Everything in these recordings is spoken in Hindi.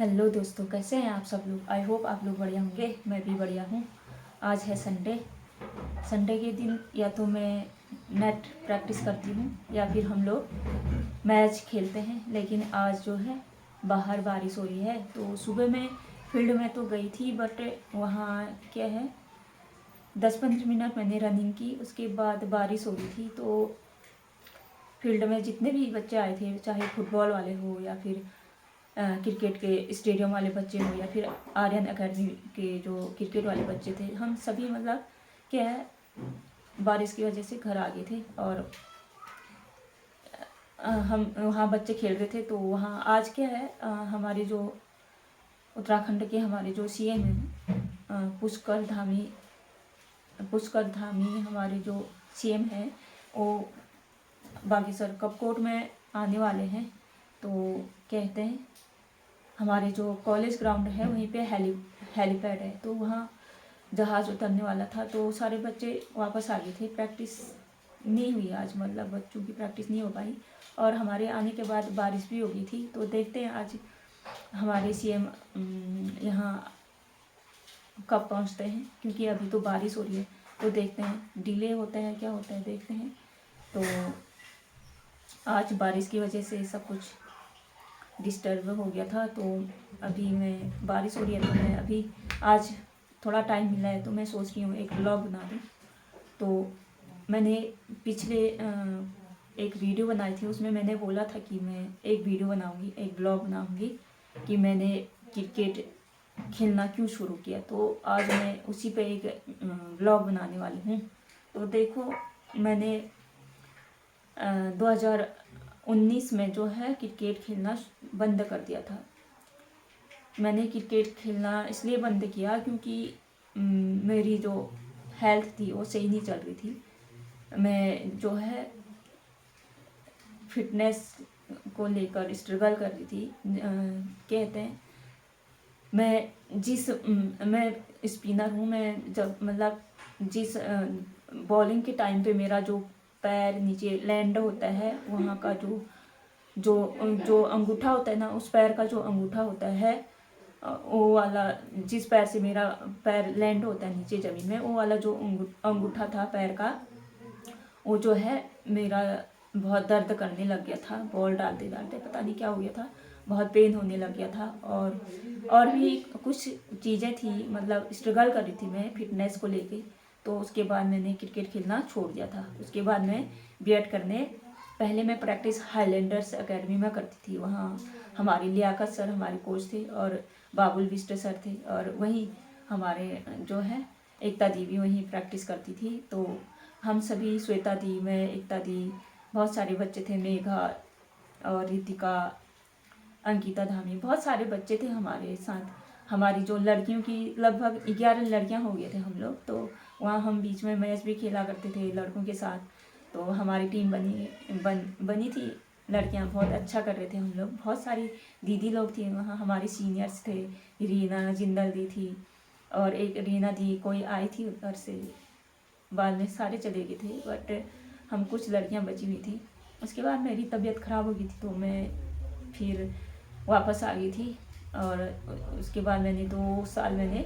हेलो दोस्तों, कैसे हैं आप सब लोग। आई होप आप लोग बढ़िया होंगे। मैं भी बढ़िया हूँ। आज है संडे। संडे के दिन या तो मैं नेट प्रैक्टिस करती हूँ या फिर हम लोग मैच खेलते हैं। लेकिन आज जो है बाहर बारिश हो रही है, तो सुबह मैं फील्ड में तो गई थी, बट वहाँ क्या है 10-15 मिनट मैंने रनिंग की। उसके बाद बारिश हो रही थी, तो फील्ड में जितने भी बच्चे आए थे, चाहे फुटबॉल वाले हो या फिर क्रिकेट के स्टेडियम वाले बच्चे हो या फिर आर्यन एकेडमी के जो क्रिकेट वाले बच्चे थे, हम सभी मतलब क्या है बारिश की वजह से घर आ गए थे। और हम वहाँ बच्चे खेल रहे थे। तो वहाँ आज क्या है हमारे जो उत्तराखंड के हमारे जो सीएम हैं पुष्कर धामी हमारे जो सीएम हैं, वो बागेश्वर कपकोट में आने वाले हैं। तो कहते हैं हमारे जो कॉलेज ग्राउंड है वहीं पे हेलीपैड है, तो वहाँ जहाज़ उतरने वाला था। तो सारे बच्चे वापस आ गए थे। प्रैक्टिस नहीं हुई आज, मतलब बच्चों की प्रैक्टिस नहीं हो पाई। और हमारे आने के बाद बारिश भी हो गई थी। तो देखते हैं आज हमारे सीएम यहाँ कब पहुँचते हैं, क्योंकि अभी तो बारिश हो रही है। तो देखते हैं डिले होता है क्या होता है, देखते हैं। तो आज बारिश की वजह से सब कुछ डिस्टर्ब हो गया था। तो अभी मैं बारिश हो रही है, तो मैं अभी आज थोड़ा टाइम मिला है, तो मैं सोच रही हूँ एक ब्लॉग बना दूँ। तो मैंने पिछले एक वीडियो बनाई थी, उसमें मैंने बोला था कि मैं एक वीडियो बनाऊँगी, एक ब्लॉग बनाऊँगी कि मैंने क्रिकेट खेलना क्यों शुरू किया। तो आज मैं उसी पे एक ब्लॉग बनाने वाली हूँ। तो देखो, मैंने 2019 में जो है क्रिकेट खेलना बंद कर दिया था। मैंने क्रिकेट खेलना इसलिए बंद किया क्योंकि मेरी जो हेल्थ थी वो सही नहीं चल रही थी। मैं जो है फिटनेस को लेकर स्ट्रगल कर रही थी। कहते हैं मैं स्पिनर हूँ। मैं जब मतलब जिस बॉलिंग के टाइम पे मेरा जो पैर नीचे लैंड होता है, वहाँ का जो जो जो अंगूठा होता है ना, उस पैर का जो अंगूठा होता है, वो वाला जिस पैर से मेरा पैर लैंड होता है नीचे ज़मीन में, वो वाला जो अंगूठा था पैर का, वो जो है मेरा बहुत दर्द करने लग गया था। बॉल डालते डालते पता नहीं क्या हो गया था, बहुत पेन होने लग गया था। और भी कुछ चीज़ें थी, मतलब स्ट्रगल कर रही थी मैं फिटनेस को लेके। तो उसके बाद मैंने क्रिकेट खेलना छोड़ दिया था। उसके बाद मैं बीएड करने, पहले मैं प्रैक्टिस हाईलैंडर्स एकेडमी में करती थी। वहाँ हमारी लियाकत सर हमारे कोच थे और बाबुल बिष्ट सर थे, और वहीं हमारे जो है एकता दी भी वहीं प्रैक्टिस करती थी। तो हम सभी, श्वेता दी, मैं, एकता दी, बहुत सारे बच्चे थे, मेघा और रितिका, अंकिता धामी, बहुत सारे बच्चे थे हमारे साथ। हमारी जो लड़कियों की लगभग 11 लड़कियां हो गए थे हम लोग। तो वहाँ हम बीच में मैच भी खेला करते थे लड़कों के साथ। तो हमारी टीम बनी थी। लड़कियां बहुत अच्छा कर रहे थे हम लोग। बहुत सारी दीदी लोग थी वहाँ, हमारे सीनियर्स थे। रीना जिंदल दी थी, और एक रीना दी कोई आई थी उधर से, बाद में सारे चले गए थे, बट हम कुछ लड़कियां बची हुई थी। उसके बाद मेरी तबीयत ख़राब हो गई थी, तो मैं फिर वापस आ गई थी। और उसके बाद मैंने 2 साल मैंने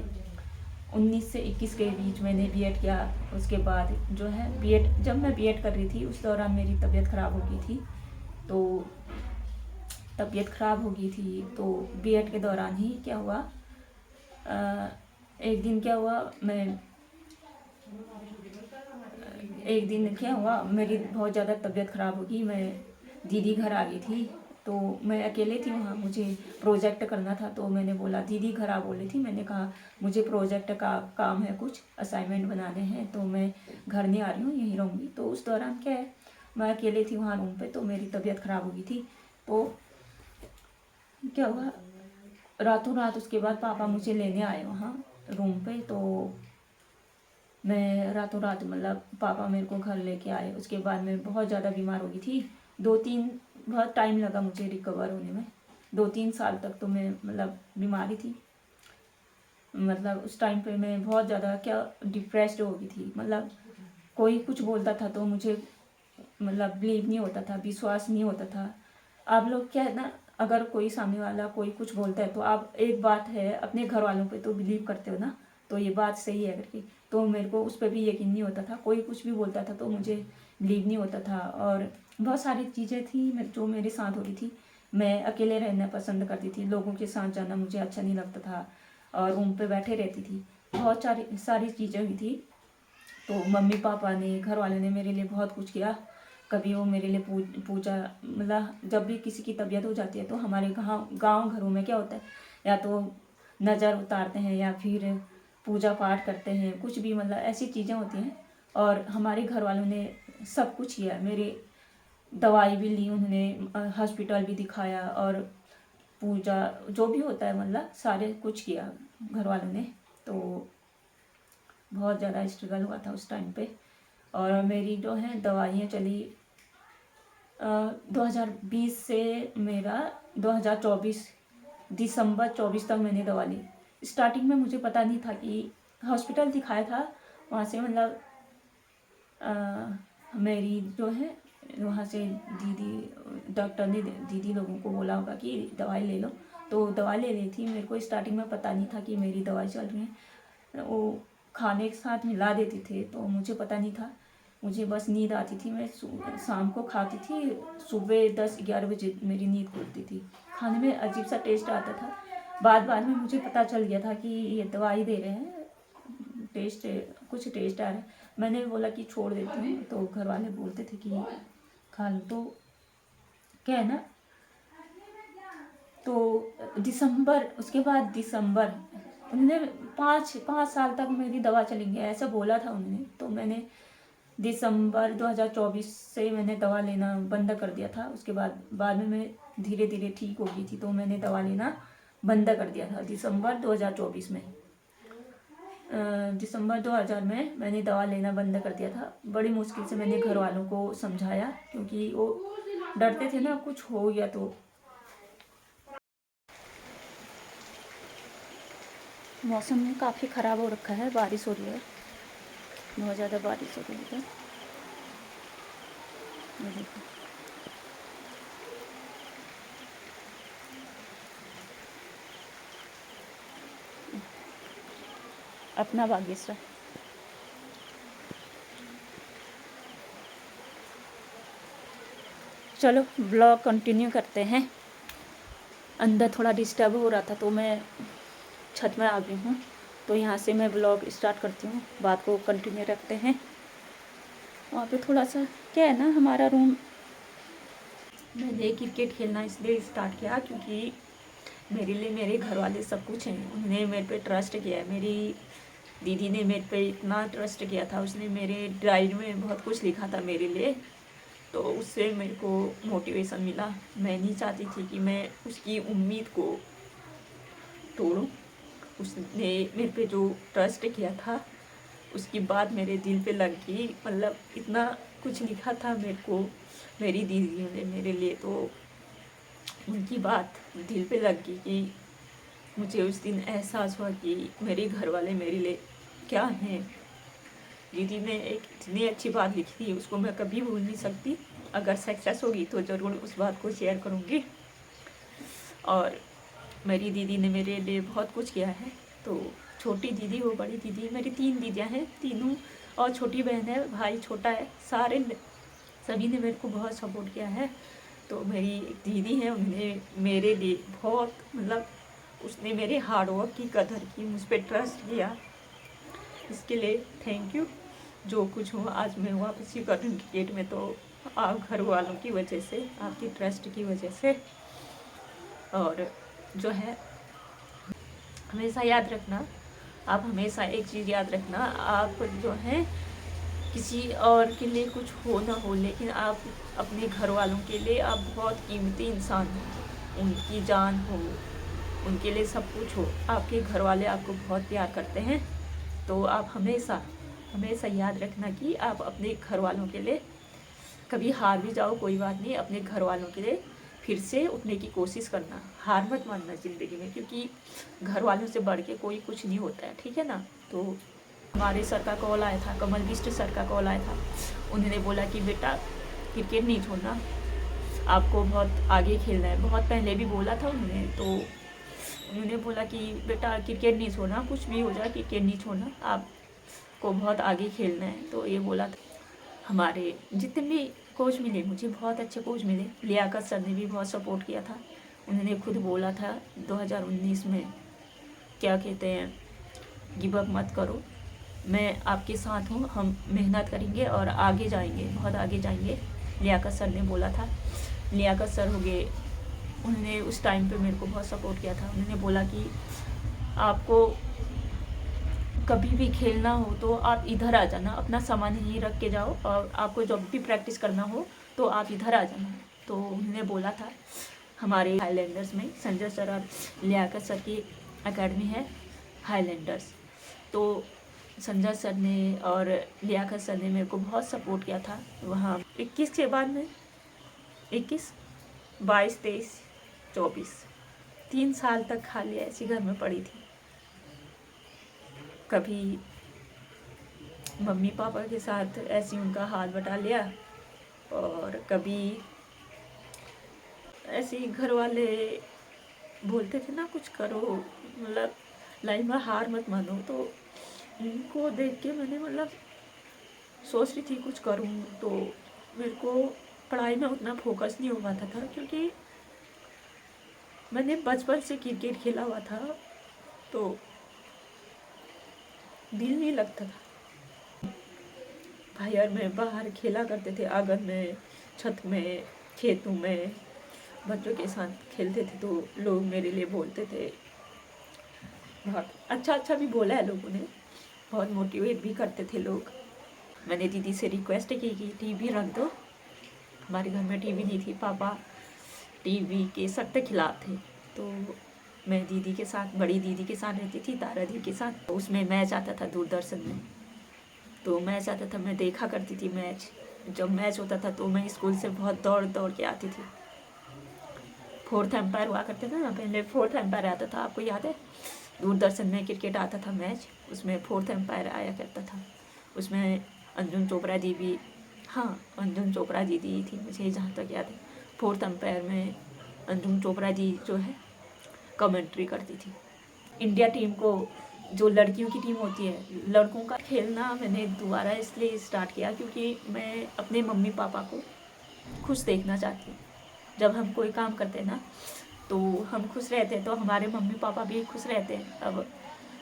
19 से 21 के बीच मैंने बीएड किया। उसके बाद जो है बीएड, जब मैं बीएड कर रही थी उस दौरान मेरी तबीयत ख़राब हो गई थी। तो तबीयत ख़राब हो गई थी, तो बीएड के दौरान ही क्या हुआ, एक दिन क्या हुआ, मेरी बहुत ज़्यादा तबीयत ख़राब हो गई। मैं दीदी घर आ गई थी, तो मैं अकेले थी वहाँ, मुझे प्रोजेक्ट करना था। तो मैंने बोला, दीदी घर आ बोली थी, मैंने कहा मुझे प्रोजेक्ट का काम है, कुछ असाइनमेंट बनाने हैं, तो मैं घर नहीं आ रही हूँ, यहीं रहूँगी। तो उस दौरान क्या है, मैं अकेले थी वहाँ रूम पे, तो मेरी तबीयत ख़राब हो गई थी। तो क्या हुआ, रातों रात उसके बाद पापा मुझे लेने आए वहाँ रूम पे। तो मैं रातों रात, मतलब पापा मेरे को घर लेके आए। उसके बाद मैं बहुत ज़्यादा बीमार हो गई थी। 2-3 बहुत टाइम लगा मुझे रिकवर होने में। 2-3 साल तक तो मैं मतलब बीमारी थी। मतलब उस टाइम पे मैं बहुत ज़्यादा क्या डिप्रेस्ड हो गई थी। मतलब कोई कुछ बोलता था तो मुझे मतलब बिलीव नहीं होता था, विश्वास नहीं होता था। आप लोग क्या है ना, अगर कोई सामने वाला कोई कुछ बोलता है तो आप, एक बात है, अपने घर वालों पे तो बिलीव करते हो ना, तो ये बात सही है करके। तो मेरे को उस पर भी यकीन नहीं होता था, कोई कुछ भी बोलता था तो मुझे बिलीव नहीं होता था। और बहुत सारी चीज़ें थी जो मेरे साथ हो रही थी। मैं अकेले रहना पसंद करती थी, लोगों के साथ जाना मुझे अच्छा नहीं लगता था, और रूम पे बैठे रहती थी। बहुत सारी चीज़ें हुई थी। तो मम्मी पापा ने, घर वालों ने मेरे लिए बहुत कुछ किया। कभी वो मेरे लिए पूजा, मतलब जब भी किसी की तबीयत हो जाती है तो हमारे गांव घरों में क्या होता है, या तो नज़र उतारते हैं या फिर पूजा पाठ करते हैं, कुछ भी, मतलब ऐसी चीज़ें होती हैं। और हमारे घर वालों ने सब कुछ किया, मेरे दवाई भी ली उन्होंने, हॉस्पिटल भी दिखाया, और पूजा जो भी होता है मतलब सारे कुछ किया घर वालों ने। तो बहुत ज़्यादा स्ट्रगल हुआ था उस टाइम पे। और मेरी जो है दवाइयाँ चली 2020 से मेरा 2024 दिसंबर 24 तक मैंने दवा ली। स्टार्टिंग में मुझे पता नहीं था कि, हॉस्पिटल दिखाया था वहाँ से, मतलब मेरी जो है वहाँ से दीदी, डॉक्टर ने दीदी लोगों को बोला होगा कि दवाई ले लो, तो दवा ले ली थी। मेरे को स्टार्टिंग में पता नहीं था कि मेरी दवाई चल रही है, वो खाने के साथ मिला देते थे तो मुझे पता नहीं था। मुझे बस नींद आती थी, मैं शाम को खाती थी, सुबह 10-11 बजे मेरी नींद खुलती थी। खाने में अजीब सा टेस्ट आता था। बाद में मुझे पता चल गया था कि ये दवाई दे रहे हैं, कुछ टेस्ट आ रहा है। मैंने बोला कि छोड़ देती हूँ, तो घर वाले बोलते थे कि खा लो। तो क्या है ना, तो उसके बाद दिसंबर, उन्होंने 5 साल तक मेरी दवा चलेंगी ऐसा बोला था उन्होंने। तो मैंने दिसंबर 2024 से मैंने दवा लेना बंद कर दिया था। उसके बाद में मैं धीरे धीरे ठीक हो गई थी, तो मैंने दवा लेना बंद कर दिया था दिसंबर 2024 में। दिसंबर 2000 में मैंने दवा लेना बंद कर दिया था। बड़ी मुश्किल से मैंने घर वालों को समझाया, क्योंकि वो डरते थे ना कुछ हो गया तो। मौसम में काफ़ी ख़राब हो रखा है, बारिश हो रही है, बहुत ज़्यादा बारिश हो रही है। ये देखो, अपना बागेश्वर। चलो ब्लॉग कंटिन्यू करते हैं। अंदर थोड़ा डिस्टर्ब हो रहा था तो मैं छत में आ गई हूँ, तो यहाँ से मैं ब्लॉग स्टार्ट करती हूँ, बात को कंटिन्यू रखते हैं। वहाँ पे थोड़ा सा क्या है ना, हमारा रूम, मैंने क्रिकेट खेलना इसलिए स्टार्ट किया क्योंकि मेरे लिए मेरे घर वाले सब कुछ हैं। उन्होंने मेरे पे ट्रस्ट किया है। मेरी दीदी ने मेरे पे इतना ट्रस्ट किया था, उसने मेरे डायरी में बहुत कुछ लिखा था मेरे लिए, तो उससे मेरे को मोटिवेशन मिला। मैं नहीं चाहती थी कि मैं उसकी उम्मीद को तोड़ूं। उसने मेरे पे जो ट्रस्ट किया था उसकी बात मेरे दिल पे लग गई। मतलब इतना कुछ लिखा था मेरे को मेरी दीदी ने मेरे लिए, तो उनकी बात दिल पे लग गई कि मुझे उस दिन एहसास हुआ कि मेरे घर वाले मेरे लिए क्या हैं। दीदी ने एक इतनी अच्छी बात लिखी थी, उसको मैं कभी भूल नहीं सकती। अगर सक्सेस होगी तो ज़रूर उस बात को शेयर करूँगी। और मेरी दीदी ने मेरे लिए बहुत कुछ किया है। तो छोटी दीदी हो, बड़ी दीदी, मेरी 3 दीदियाँ हैं, तीनों, और छोटी बहन है, भाई छोटा है, सभी ने मेरे को बहुत सपोर्ट किया है। तो मेरी एक दीदी है, उन्होंने मेरे लिए बहुत, मतलब उसने मेरे हार्ड वर्क की कदर की, मुझ पर ट्रस्ट किया, इसके लिए थैंक यू। जो कुछ हुआ आज मैं वापस ही कर रही हूँ क्रिकेट में, तो आप घर वालों की वजह से, आपकी ट्रस्ट की वजह से। और जो है हमेशा याद रखना, आप हमेशा एक चीज़ याद रखना, आप जो है किसी और के लिए कुछ हो ना हो, लेकिन आप अपने घर वालों के लिए आप बहुत कीमती इंसान हो। उनकी जान हो, उनके लिए सब कुछ हो। आपके घर वाले आपको बहुत प्यार करते हैं, तो आप हमेशा हमेशा याद रखना कि आप अपने घर वालों के लिए, कभी हार भी जाओ कोई बात नहीं, अपने घर वालों के लिए फिर से उठने की कोशिश करना, हार मत मानना ज़िंदगी में, क्योंकि घर वालों से बढ़ के कोई कुछ नहीं होता है, ठीक है ना। तो हमारे सर का कॉल आया था, कमल बिष्ट सर का कॉल आया था। उन्होंने बोला कि बेटा क्रिकेट नहीं छोड़ना, आपको बहुत आगे खेलना है। बहुत पहले भी बोला था उन्होंने, तो उन्होंने बोला कि बेटा क्रिकेट नहीं छोड़ना, कुछ भी हो जाए क्रिकेट नहीं छोड़ना, आपको बहुत आगे खेलना है। तो ये बोला था। हमारे जितने भी कोच मिले मुझे, बहुत अच्छे कोच मिले। लियाकत सर ने भी बहुत सपोर्ट किया था। उन्होंने खुद बोला था 2019 में, क्या कहते हैं, गिव अप मत करो, मैं आपके साथ हूँ, हम मेहनत करेंगे और आगे जाएंगे, बहुत आगे जाएंगे। लियाकत सर ने बोला था। लियाकत सर हो गए, उन्होंने उस टाइम पे मेरे को बहुत सपोर्ट किया था। उन्होंने बोला कि आपको कभी भी खेलना हो तो आप इधर आ जाना, अपना सामान यहीं रख के जाओ, और आपको जब भी प्रैक्टिस करना हो तो आप इधर आ जाना। तो उन्होंने बोला था। हमारे हाईलैंडर्स में संजय सर और लियाकत सर की एकेडमी है हाईलैंडर्स। तो संजय सर ने और लियाकत सर ने मेरे को बहुत सपोर्ट किया था वहाँ। 21 के बाद में 21, 22, 23, 24 3 साल तक खाली ऐसी घर में पड़ी थी। कभी मम्मी पापा के साथ ऐसे उनका हाथ बटा लिया, और कभी ऐसे ही घर वाले बोलते थे ना कुछ करो, मतलब लाइफ में हार मत मानो। तो उनको देख के मैंने मतलब सोच रही थी कुछ करूँ। तो मेरे को पढ़ाई में उतना फोकस नहीं हो पाता था, क्योंकि मैंने बचपन से क्रिकेट खेला हुआ था, तो दिल नहीं लगता था। भाई और मैं बाहर खेला करते थे, आंगन में, छत में, खेतों में बच्चों के साथ खेलते थे। तो लोग मेरे लिए बोलते थे, बहुत अच्छा अच्छा भी बोला है लोगों ने, बहुत मोटिवेट भी करते थे लोग। मैंने दीदी से रिक्वेस्ट की कि टीवी रख दो। हमारे घर में टीवी नहीं थी, पापा टीवी के सख्त खिलाफ थे। तो मैं दीदी के साथ, बड़ी दीदी के साथ रहती थी, तारा दी के साथ। उसमें मैच आता था दूरदर्शन में, तो मैच आता था, मैं देखा करती थी मैच। जब मैच होता था तो मैं स्कूल से बहुत दौड़ दौड़ के आती थी। फोर्थ एम्पायर हुआ करते थे ना, पहले फोर्थ एम्पायर आता था, आपको याद है? दूरदर्शन में क्रिकेट आता था मैच, उसमें फोर्थ एम्पायर आया करता था। उसमें अंजुम चोपड़ा जी भी, हाँ अंजुम चोपड़ा दीदी थी मुझे जहाँ तक याद है। फोर्थ एम्पायर में अंजुम चोपड़ा जी जो है कमेंट्री करती थी। इंडिया टीम को, जो लड़कियों की टीम होती है, लड़कों का खेलना मैंने दोबारा इसलिए स्टार्ट किया क्योंकि मैं अपने मम्मी पापा को खुश देखना चाहती हूँ। जब हम कोई काम करते हैं ना, तो हम खुश रहते हैं, तो हमारे मम्मी पापा भी खुश रहते हैं। अब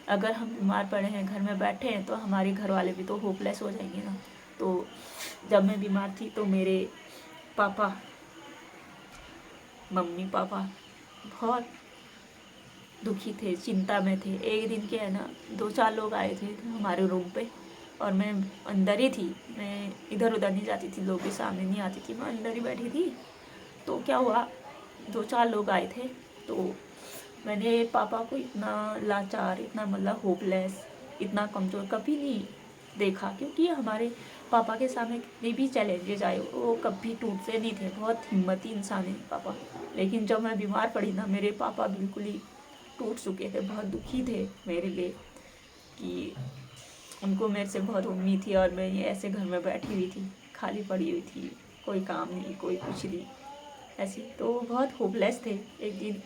अगर हम बीमार पड़े हैं, घर में बैठे हैं, तो हमारे घर वाले भी तो होपलेस हो जाएंगे ना। तो जब मैं बीमार थी तो मेरे पापा, मम्मी पापा बहुत दुखी थे, चिंता में थे। एक दिन क्या है ना, 2-4 लोग आए थे हमारे रूम पे, और मैं अंदर ही थी, मैं इधर उधर नहीं जाती थी, लोग के सामने नहीं आती थी, मैं अंदर ही बैठी थी। तो क्या हुआ, 2-4 लोग आए थे, तो मैंने पापा को इतना लाचार, इतना मतलब होपलेस, इतना कमज़ोर कभी नहीं देखा। क्योंकि हमारे पापा के सामने कितने भी चैलेंजेस आए, वो कभी टूटते नहीं थे, बहुत हिम्मती इंसान है पापा। लेकिन जब मैं बीमार पड़ी ना, मेरे पापा बिल्कुल ही टूट चुके थे, बहुत दुखी थे मेरे लिए, कि उनको मेरे से बहुत उम्मीद थी, और मैं ये ऐसे घर में बैठी हुई थी, खाली पड़ी हुई थी, कोई काम नहीं, कोई कुछ नहीं, ऐसी। तो बहुत होपलेस थे। एक दिन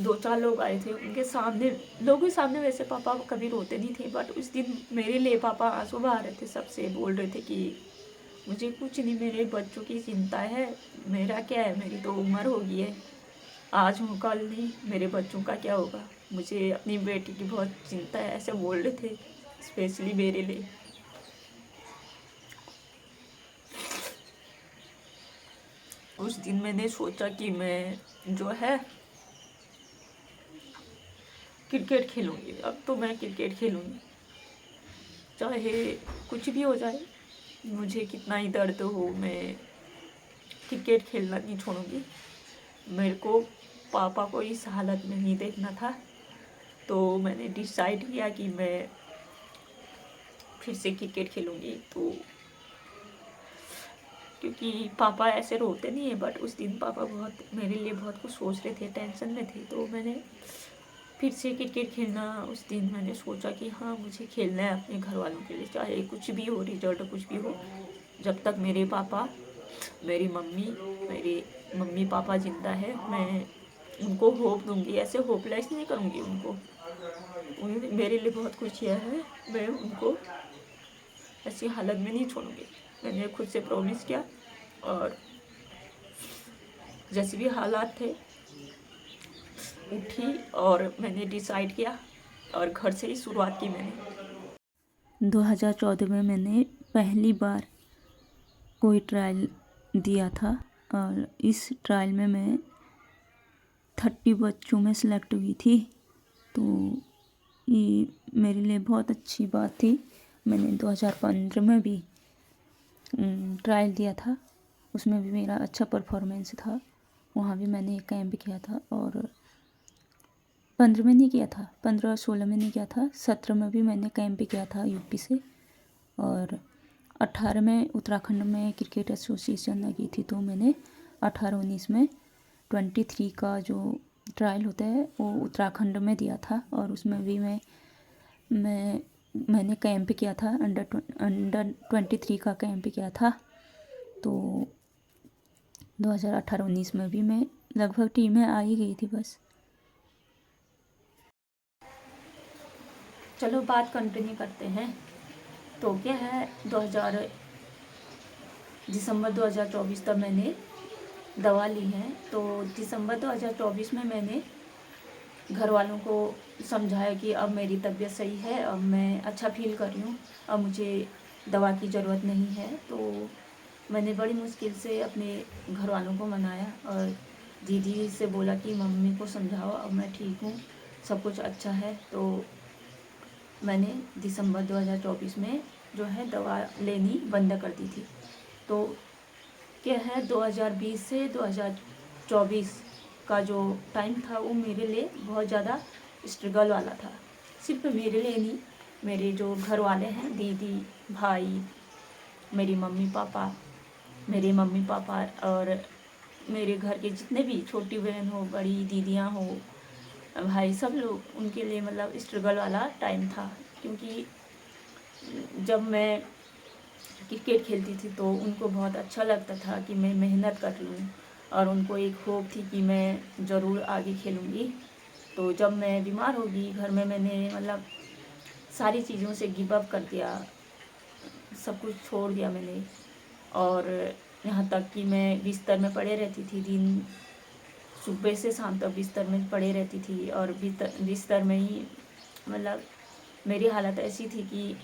2-4 लोग आए थे, उनके सामने, लोगों के सामने वैसे पापा कभी रोते नहीं थे, बट उस दिन मेरे लिए पापा आंसू बहा रहे थे, सबसे बोल रहे थे कि मुझे कुछ नहीं, मेरे बच्चों की चिंता है, मेरा क्या है, मेरी तो उम्र हो गई है, आज हूँ कल नहीं, मेरे बच्चों का क्या होगा, मुझे अपनी बेटी की बहुत चिंता है, ऐसे बोल रहे थे स्पेशली मेरे लिए। उस दिन मैंने सोचा कि मैं जो है क्रिकेट खेलूँगी, अब तो मैं क्रिकेट खेलूँगी, चाहे कुछ भी हो जाए, मुझे कितना ही दर्द हो, मैं क्रिकेट खेलना नहीं छोड़ूंगी। मेरे को पापा को इस हालत में नहीं देखना था। तो मैंने डिसाइड किया कि मैं फिर से क्रिकेट खेलूँगी। तो क्योंकि पापा ऐसे रोते नहीं है, बट उस दिन पापा बहुत मेरे लिए बहुत कुछ सोच रहे थे, टेंशन में थे। तो मैंने फिर से क्रिकेट खेलना, उस दिन मैंने सोचा कि हाँ मुझे खेलना है अपने घर वालों के लिए, चाहे कुछ भी हो, रिजल्ट कुछ भी हो, जब तक मेरे पापा मेरी मम्मी पापा ज़िंदा है, मैं उनको होप दूंगी, ऐसे होपलेस नहीं करूंगी उनको। उन्होंने मेरे लिए बहुत कुछ किया है, मैं उनको ऐसी हालत में नहीं छोड़ूंगी। मैंने खुद से प्रॉमिस किया और जैसे भी हालात थे उठी और मैंने डिसाइड किया और घर से ही शुरुआत की मैंने। 2014 में मैंने पहली बार कोई ट्रायल दिया था और इस ट्रायल में मैं 30 बच्चों में सेलेक्ट हुई थी। तो ये मेरे लिए बहुत अच्छी बात थी। मैंने 2015 में भी ट्रायल दिया था, उसमें भी मेरा अच्छा परफॉर्मेंस था। वहाँ भी मैंने एक कैंप किया था और 15 में नहीं किया था, 15 और 16 में नहीं किया था, 17 में भी मैंने कैंप किया था यूपी से। और 18 में उत्तराखंड में क्रिकेट एसोसिएशन लगी थी, तो मैंने 18-19 में 23 का जो ट्रायल होता है वो उत्तराखंड में दिया था। और उसमें भी मैंने कैंप किया था, अंडर 23 का कैंप किया था। तो 2018-19 में भी मैं लगभग टीम में आ ही गई थी बस। चलो बात कंटिन्यू करते हैं। तो क्या है, दिसंबर 2024 तक मैंने दवा ली है। तो दिसंबर 2024 में मैंने घर वालों को समझाया कि अब मेरी तबीयत सही है, अब मैं अच्छा फील कर रही हूँ, अब मुझे दवा की ज़रूरत नहीं है। तो मैंने बड़ी मुश्किल से अपने घर वालों को मनाया और दीदी से बोला कि मम्मी को समझाओ, अब मैं ठीक हूँ, सब कुछ अच्छा है। तो मैंने दिसंबर 2024 में जो है दवा लेनी बंद कर दी थी। तो क्या है, 2020 से 2024 का जो टाइम था वो मेरे लिए बहुत ज़्यादा स्ट्रगल वाला था। सिर्फ मेरे लिए नहीं, मेरे जो घर वाले हैं, दीदी, भाई, मेरी मेरे मम्मी पापा और मेरे घर के जितने भी, छोटी बहन हो, बड़ी दीदियाँ हो, भाई, सब लोग, उनके लिए मतलब स्ट्रगल वाला टाइम था। क्योंकि जब मैं क्रिकेट खेलती थी तो उनको बहुत अच्छा लगता था कि मैं मेहनत कर रही हूँ और उनको एक होप थी कि मैं ज़रूर आगे खेलूँगी। तो जब मैं बीमार हो गई घर में, मैंने मतलब सारी चीज़ों से गिव अप कर दिया, सब कुछ छोड़ दिया मैंने। और यहाँ तक कि मैं बिस्तर में पड़े रहती थी, दिन सुबह से शाम तक बिस्तर में पड़े रहती थी और बिस्तर में ही मतलब मेरी हालत ऐसी थी कि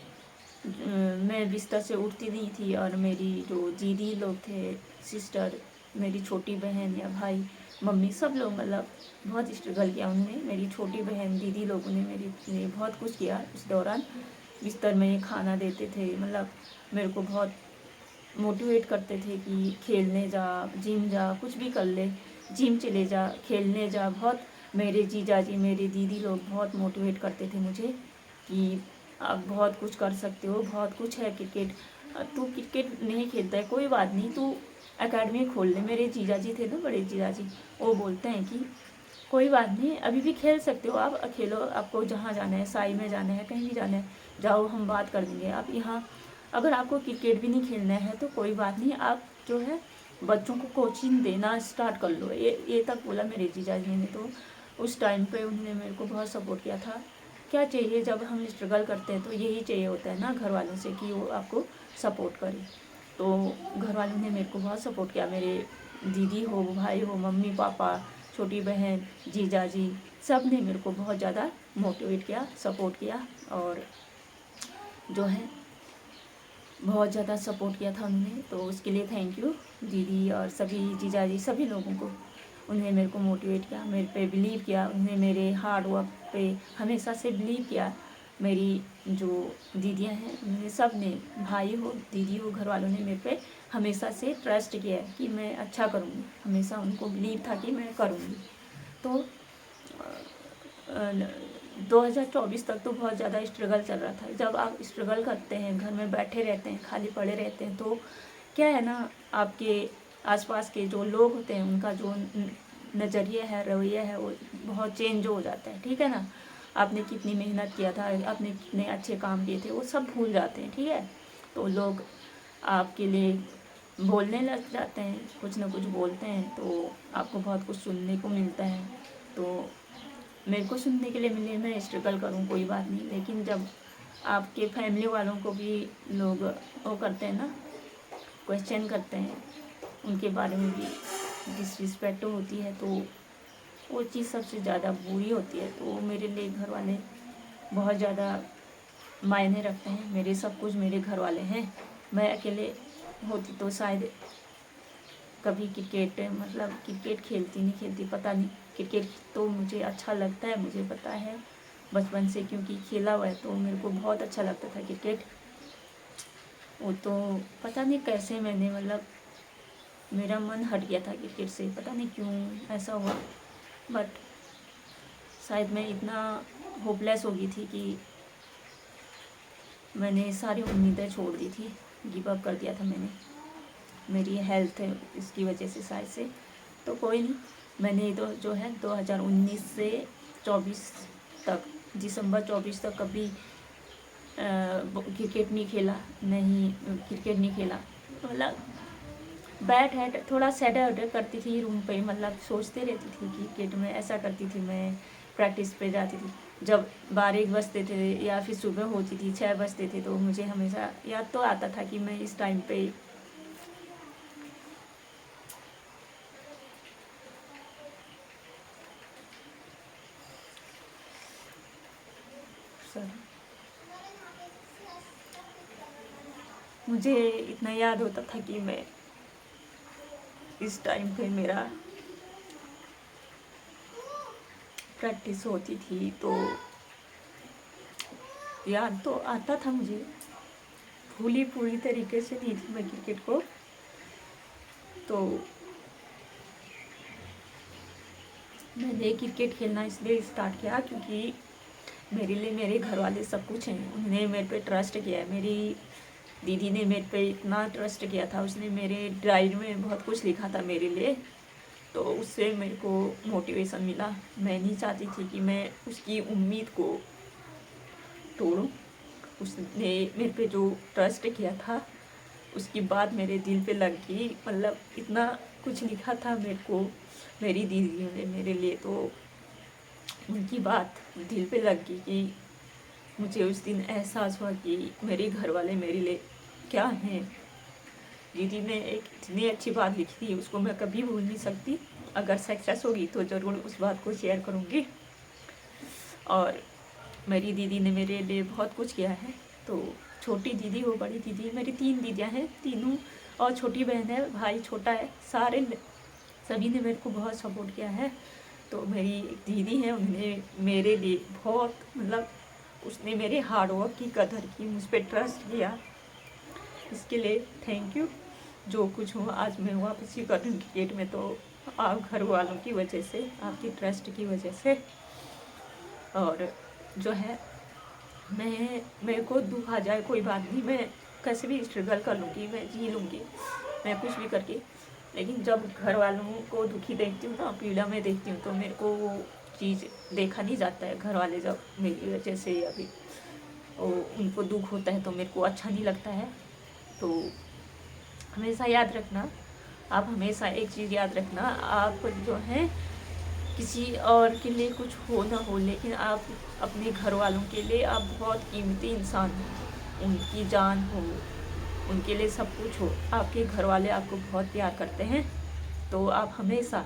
मैं बिस्तर से उठती नहीं थी। और मेरी जो दीदी लोग थे, सिस्टर, मेरी छोटी बहन या भाई, मम्मी, सब लोग मतलब बहुत स्ट्रगल किया उन्होंने। मेरी छोटी बहन, दीदी लोगों ने मेरे लिए बहुत कुछ किया उस दौरान। बिस्तर में खाना देते थे, मतलब मेरे को बहुत मोटिवेट करते थे कि खेलने जा, जिम जा, कुछ भी कर ले, जिम चले जा, खेलने जा। बहुत मेरे जीजा जी, मेरे दीदी लोग बहुत मोटिवेट करते थे मुझे कि आप बहुत कुछ कर सकते हो, बहुत कुछ है क्रिकेट, तू क्रिकेट नहीं खेलता है कोई बात नहीं, तू एकेडमी खोल ले। मेरे जीजा जी थे ना, बड़े जीजा जी, वो बोलते हैं कि कोई बात नहीं, अभी भी खेल सकते हो, आप खेलो, आपको जहाँ जाना है, साई में जाना है, कहीं भी जाना है, जाओ, हम बात कर देंगे। आप यहाँ, अगर आपको क्रिकेट भी नहीं खेलना है तो कोई बात नहीं, आप जो है बच्चों को कोचिंग देना स्टार्ट कर लो। ये तक बोला मेरे जीजा जी ने। तो उस टाइम पे उन्होंने मेरे को बहुत सपोर्ट किया था। क्या चाहिए, जब हम स्ट्रगल करते हैं तो यही चाहिए होता है ना घर वालों से, कि वो आपको सपोर्ट करें। तो घर वालों ने मेरे को बहुत सपोर्ट किया, मेरे दीदी हो, भाई हो, मम्मी पापा, छोटी बहन, जीजा जी, सब ने मेरे को बहुत ज़्यादा मोटिवेट किया, सपोर्ट किया। और जो है बहुत ज़्यादा सपोर्ट किया था उन्होंने, तो उसके लिए थैंक यू दीदी और सभी जीजा जी, सभी लोगों को। उन्होंने मेरे को मोटिवेट किया, मेरे पे बिलीव किया, उन्होंने मेरे हार्ड वर्क पे हमेशा से बिलीव किया। मेरी जो दीदियाँ हैं, उन्होंने, सब ने, भाई हो, दीदी हो, घर वालों ने मेरे पे हमेशा से ट्रस्ट किया है कि मैं अच्छा करूँगी। हमेशा उनको बिलीव था कि मैं करूँगी। तो 2024 तक तो बहुत ज़्यादा स्ट्रगल चल रहा था। जब आप स्ट्रगल करते हैं, घर में बैठे रहते हैं, खाली पड़े रहते हैं, तो क्या है ना, आपके आसपास के जो लोग होते हैं उनका जो नज़रिया है, रवैया है, वो बहुत चेंज हो जाता है, ठीक है ना। आपने कितनी मेहनत किया था, आपने कितने अच्छे काम किए थे, वो सब भूल जाते हैं, ठीक है। तो लोग आपके लिए बोलने लग जाते हैं, कुछ ना कुछ बोलते हैं तो आपको बहुत कुछ सुनने को मिलता है। तो मेरे को सुनने के लिए मिले, मैं स्ट्रगल करूँ कोई बात नहीं, लेकिन जब आपके फैमिली वालों को भी लोग वो करते हैं ना, क्वेश्चन करते हैं, उनके बारे में भी डिसरिस्पेक्ट होती है, तो वो चीज़ सबसे ज़्यादा बुरी होती है। तो मेरे लिए घर वाले बहुत ज़्यादा मायने रखते हैं। मेरे सब कुछ मेरे घर वाले हैं। मैं अकेले होती तो शायद कभी क्रिकेट, मतलब क्रिकेट खेलती नहीं खेलती पता नहीं। क्रिकेट तो मुझे अच्छा लगता है, मुझे पता है बचपन से, क्योंकि खेला हुआ है, तो मेरे को बहुत अच्छा लगता था क्रिकेट। वो तो पता नहीं कैसे मैंने, मतलब मेरा मन हट गया था क्रिकेट से, पता नहीं क्यों ऐसा हुआ। बट शायद मैं इतना होपलेस हो गई थी कि मैंने सारी उम्मीदें छोड़ दी थी, गिव अप कर दिया था मैंने। मेरी हेल्थ इसकी वजह से शायद से। तो कोई नहीं, मैंने तो जो है 2019 से 24 तक, दिसंबर 24 तक कभी क्रिकेट नहीं खेला, नहीं क्रिकेट नहीं खेला। मतलब बैट है, थोड़ा सैड करती थी रूम पे, मतलब सोचते रहती थी क्रिकेट में, ऐसा करती थी मैं। प्रैक्टिस पे जाती थी जब 12-1 बजते थे, या फिर सुबह होती थी 6 बजते थे, तो मुझे हमेशा याद तो आता था कि मैं इस टाइम पे सर, मुझे इतना याद होता था कि मैं इस टाइम पे मेरा प्रैक्टिस होती थी, तो याद तो आता था मुझे। भूली पूरी तरीके से नहीं थी मैं क्रिकेट को। तो मैंने क्रिकेट खेलना इसलिए स्टार्ट किया क्योंकि मेरे लिए मेरे घर वाले सब कुछ हैं। उन्होंने मेरे पे ट्रस्ट किया है। मेरी दीदी ने मेरे पे इतना ट्रस्ट किया था, उसने मेरे डायरी में बहुत कुछ लिखा था मेरे लिए, तो उससे मेरे को मोटिवेशन मिला। मैं नहीं चाहती थी कि मैं उसकी उम्मीद को तोड़ूं। उसने मेरे पे जो ट्रस्ट किया था, उसकी बात मेरे दिल पे लग गई। मतलब इतना कुछ लिखा था मेरे को मेरी दीदी ने मेरे लिए, तो उनकी बात दिल पे लग गई कि मुझे उस दिन एहसास हुआ कि मेरे घर वाले मेरे लिए क्या हैं। दीदी ने एक इतनी अच्छी बात लिखी थी, उसको मैं कभी भूल नहीं सकती। अगर सक्सेस होगी तो ज़रूर उस बात को शेयर करूँगी। और मेरी दीदी ने मेरे लिए बहुत कुछ किया है। तो छोटी दीदी हो, बड़ी दीदी, मेरी 3 दीदियाँ हैं, तीनों, और छोटी बहन है, भाई छोटा है, सभी ने मेरे को बहुत सपोर्ट किया है। तो मेरी एक दीदी है, उन्होंने मेरे लिए बहुत, मतलब उसने मेरे हार्डवर्क की कदर की, मुझ पर ट्रस्ट किया, इसके लिए थैंक यू। जो कुछ हुआ आज मैं वापस ही कर रही हूँ क्रिकेट में, तो आप घर वालों की वजह से, आपकी ट्रस्ट की वजह से। और जो है, मेरे को दुख आ जाए कोई बात नहीं, मैं कैसे भी स्ट्रगल कर लूँगी, मैं जी लूँगी, मैं कुछ भी करके। लेकिन जब घर वालों को दुखी देखती हूँ ना, पीड़ा में देखती हूँ, तो मेरे को वो चीज़ देखा नहीं जाता है। घर वाले जब मेरी वजह से या फिर उनको दुख होता है तो मेरे को अच्छा नहीं लगता है। तो हमेशा याद रखना, आप हमेशा एक चीज़ याद रखना, आप जो है किसी और के लिए कुछ हो ना हो, लेकिन आप अपने घर वालों के लिए आप बहुत कीमती इंसान हो। उनकी जान हो, उनके लिए सब कुछ हो, आपके घर वाले आपको बहुत प्यार करते हैं। तो आप हमेशा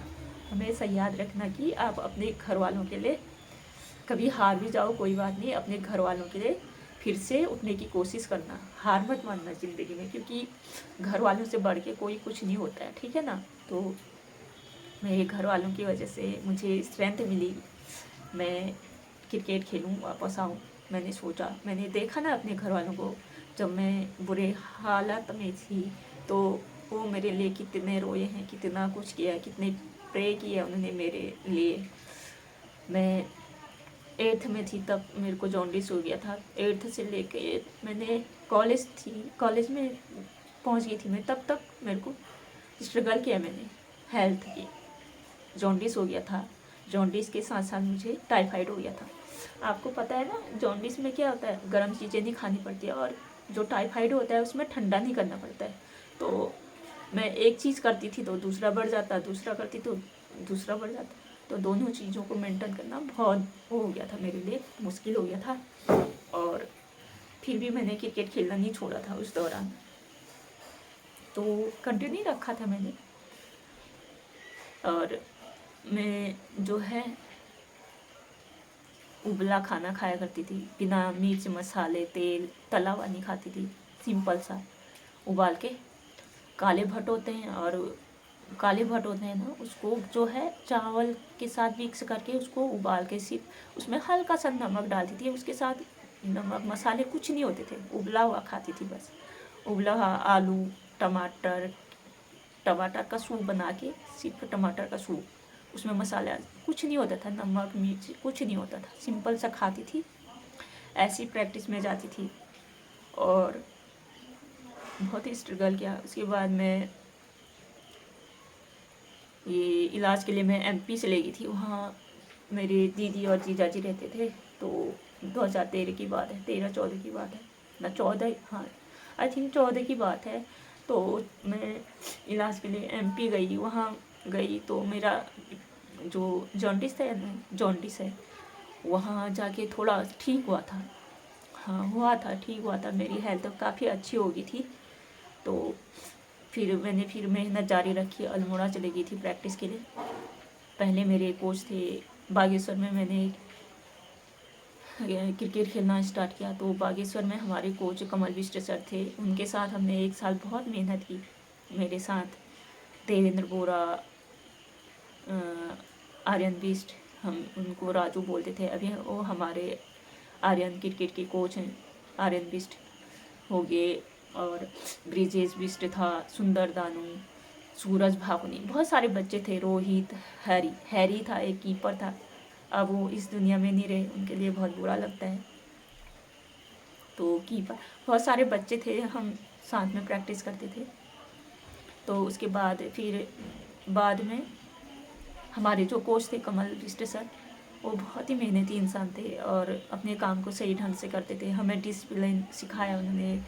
हमेशा याद रखना कि आप अपने घर वालों के लिए, कभी हार भी जाओ कोई बात नहीं, अपने घर वालों के लिए फिर से उठने की कोशिश करना, हार मत मानना ज़िंदगी में, क्योंकि घर वालों से बढ़ के कोई कुछ नहीं होता है, ठीक है ना। तो मेरे घर वालों की वजह से मुझे स्ट्रेंथ मिली, मैं क्रिकेट खेलूं, वापस आऊं। मैंने सोचा, मैंने देखा ना अपने घर वालों को, जब मैं बुरे हालात में थी, तो वो मेरे लिए कितने रोए हैं, कितना कुछ किया है, कितने प्रे किया उन्होंने मेरे लिए। मैं 8th में थी तब मेरे को जॉन्डिस हो गया था। 8th से लेके मैंने कॉलेज में पहुंच गई थी मैं, तब तक मेरे को स्ट्रगल किया मैंने हेल्थ की। जॉन्डिस हो गया था, जॉन्डिस के साथ साथ मुझे टाइफाइड हो गया था। आपको पता है ना, जॉन्डिस में क्या होता है, गर्म चीज़ें नहीं खानी पड़ती है, और जो टाइफाइड होता है उसमें ठंडा नहीं करना पड़ता है। तो मैं एक चीज़ करती थी तो दूसरा बढ़ जाता, दूसरा करती तो दूसरा बढ़ जाता। तो दोनों चीज़ों को मेंटेन करना बहुत वो हो गया था मेरे लिए, मुश्किल हो गया था। और फिर भी मैंने क्रिकेट खेलना नहीं छोड़ा था उस दौरान, तो कंटिन्यू रखा था मैंने। और मैं जो है उबला खाना खाया करती थी, बिना मिर्च मसाले तेल तला हुआ नहीं खाती थी, सिंपल सा उबाल के। काले भट होते हैं, और काले भट होते हैं ना, उसको जो है चावल के साथ मिक्स करके उसको उबाल के सिर्फ उसमें हल्का सा नमक डालती थी, उसके साथ नमक मसाले कुछ नहीं होते थे, उबला हुआ खाती थी बस। उबला हुआ आलू टमाटर, टमाटर का सूप बना के, सिर्फ टमाटर का सूप, उसमें मसाला कुछ नहीं होता था, नमक मिर्च कुछ नहीं होता था, सिंपल सा खाती थी। ऐसी प्रैक्टिस में जाती थी और बहुत ही स्ट्रगल किया। उसके बाद मैं ये इलाज के लिए मैं एमपी से ले गई थी, वहाँ मेरे दीदी और जीजा जी रहते थे। तो 2013 की बात है, 13-14 की बात है ना, 14, हाँ आई थिंक 14 की बात है। तो मैं इलाज के लिए एमपी गई, वहाँ गई तो मेरा जो जॉन्डिस है ना, जॉन्डिस है, वहाँ जाके थोड़ा ठीक हुआ था। हाँ हुआ था, ठीक हुआ था, मेरी हेल्थ काफ़ी अच्छी हो गई थी। तो फिर मेहनत जारी रखी, अल्मोड़ा चली गई थी प्रैक्टिस के लिए। पहले मेरे कोच थे बागेश्वर में, मैंने क्रिकेट खेलना स्टार्ट किया। तो बागेश्वर में हमारे कोच कमल बिष्ट सर थे, उनके साथ हमने एक साल बहुत मेहनत की। मेरे साथ देवेंद्र बोरा, आर्यन बिष्ट, हम उनको राजू बोलते थे, अभी वो हमारे आर्यन क्रिकेट के कोच हैं, आर्यन बिष्ट हो गए। और ब्रिजेश बिष्ट था, सुंदर दानू, सूरज भाकुनी, बहुत सारे बच्चे थे, रोहित, हैरी, हैरी था एक कीपर था, अब वो इस दुनिया में नहीं रहे, उनके लिए बहुत बुरा लगता है। तो कीपर, बहुत सारे बच्चे थे, हम साथ में प्रैक्टिस करते थे। तो उसके बाद फिर बाद में हमारे जो कोच थे कमल बिष्ट सर, वो बहुत ही मेहनती इंसान थे और अपने काम को सही ढंग से करते थे। हमें डिसिप्लिन सिखाया उन्होंने,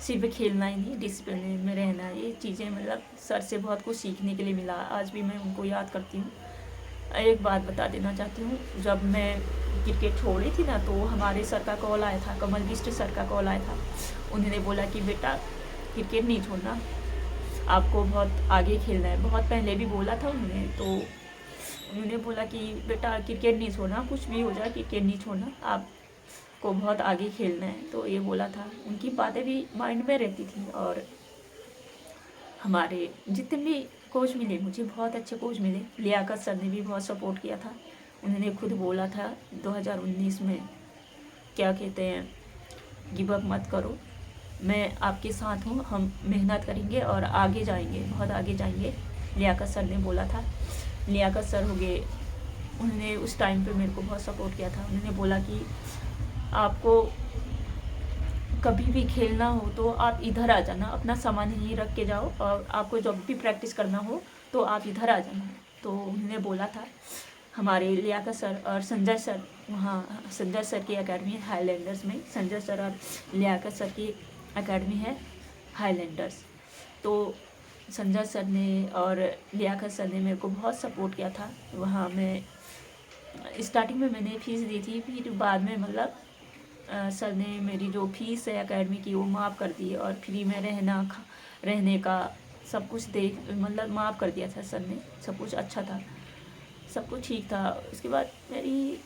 सिर्फ खेलना ही नहीं, डिसिप्लिन में रहना, ये चीज़ें मतलब सर से बहुत कुछ सीखने के लिए मिला। आज भी मैं उनको याद करती हूँ। एक बात बता देना चाहती हूँ, जब मैं क्रिकेट छोड़ी थी ना, तो हमारे सर का कॉल आया था, कमल बिष्ट सर का कॉल आया था। उन्होंने बोला कि बेटा क्रिकेट नहीं छोड़ना, आपको बहुत आगे खेलना है। बहुत पहले भी बोला था उन्होंने, तो उन्होंने बोला कि बेटा क्रिकेट नहीं छोड़ना, कुछ भी हो जाए क्रिकेट नहीं छोड़ना, आपको बहुत आगे खेलना है। तो ये बोला था, उनकी बातें भी माइंड में रहती थी। और हमारे जितने भी कोच मिले, मुझे बहुत अच्छे कोच मिले। लियाकत सर ने भी बहुत सपोर्ट किया था, उन्होंने खुद बोला था 2019 में, क्या कहते हैं, गिव अप मत करो, मैं आपके साथ हूँ, हम मेहनत करेंगे और आगे जाएंगे, बहुत आगे जाएंगे, लियाकत सर ने बोला था। लियाकत सर हो गए, उन्होंने उस टाइम पे मेरे को बहुत सपोर्ट किया था। उन्होंने बोला कि आपको कभी भी खेलना हो तो आप इधर आ जाना, अपना सामान यहीं रख के जाओ, और आपको जब भी प्रैक्टिस करना हो तो आप इधर आ जाना। तो उन्होंने बोला था। हमारे लियाकत सर और संजय सर, वहाँ संजय सर की एकेडमी है हाईलैंडर्स में, संजय सर और लियाकत सर की एकेडमी है हाईलैंडर्स। तो संजय सर ने और लियाकत सर ने मेरे को बहुत सपोर्ट किया था। वहाँ मैं स्टार्टिंग में मैंने फ़ीस दी थी, फिर बाद में मतलब सर ने मेरी जो फीस है एकेडमी की वो माफ़ कर दी, और फ्री में रहने का सब कुछ मतलब माफ़ कर दिया था सर ने। सब कुछ अच्छा था, सब कुछ ठीक था। उसके बाद मेरी